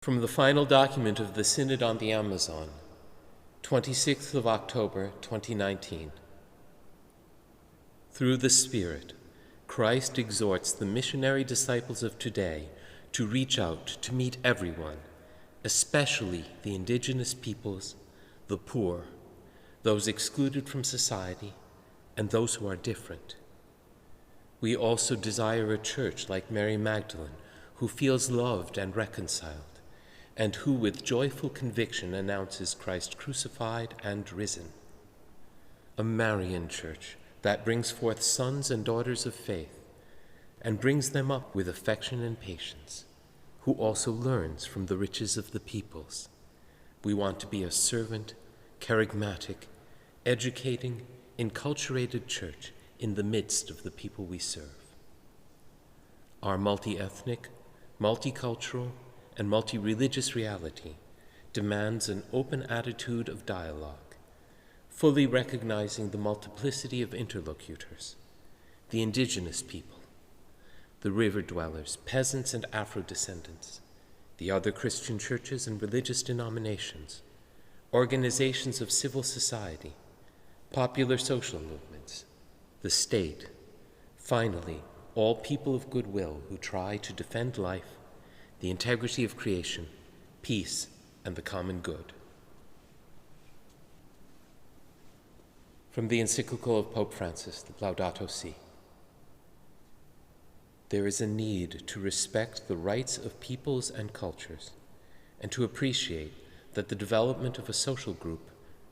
From the final document of the Synod on the Amazon, 26th of October, 2019. Through the Spirit, Christ exhorts the missionary disciples of today to reach out to meet everyone, especially the indigenous peoples, the poor, those excluded from society, and those who are different. We also desire a church like Mary Magdalene, who feels loved and reconciled, and who with joyful conviction announces Christ crucified and risen. A Marian church that brings forth sons and daughters of faith, and brings them up with affection and patience, who also learns from the riches of the peoples. We want to be a servant, charismatic, educating, enculturated church in the midst of the people we serve. Our multi-ethnic, multicultural, and multi-religious reality demands an open attitude of dialogue, fully recognizing the multiplicity of interlocutors, the indigenous people, the river dwellers, peasants and Afro-descendants, the other Christian churches and religious denominations, organizations of civil society, popular social movements, the state, finally, all people of goodwill who try to defend life, the integrity of creation, peace, and the common good. From the encyclical of Pope Francis, the Laudato Si. There is a need to respect the rights of peoples and cultures, and to appreciate that the development of a social group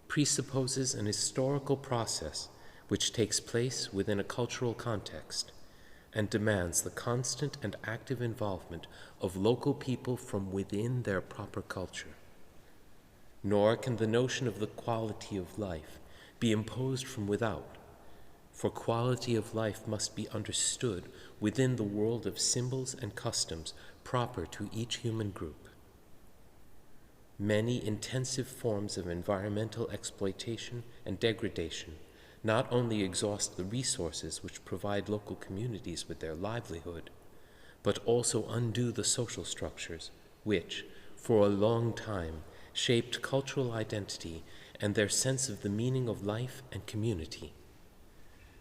presupposes an historical process which takes place within a cultural context, and demands the constant and active involvement of local people from within their proper culture. Nor can the notion of the quality of life be imposed from without, for quality of life must be understood within the world of symbols and customs proper to each human group. Many intensive forms of environmental exploitation and degradation not only exhaust the resources which provide local communities with their livelihood, but also undo the social structures which, for a long time, shaped cultural identity and their sense of the meaning of life and community.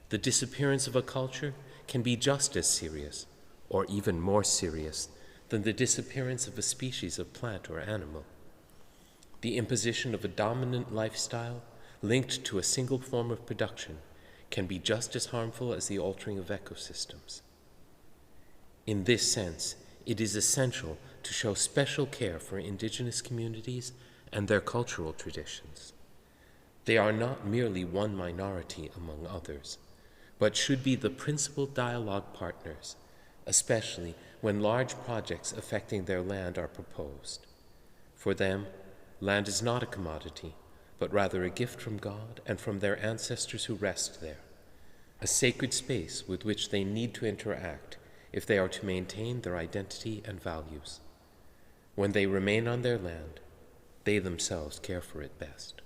The disappearance of a culture can be just as serious, or even more serious, than the disappearance of a species of plant or animal. The imposition of a dominant lifestyle linked to a single form of production can be just as harmful as the altering of ecosystems. In this sense, it is essential to show special care for indigenous communities and their cultural traditions. They are not merely one minority among others, but should be the principal dialogue partners, especially when large projects affecting their land are proposed. For them, land is not a commodity, but rather a gift from God and from their ancestors who rest there, a sacred space with which they need to interact if they are to maintain their identity and values. When they remain on their land, they themselves care for it best.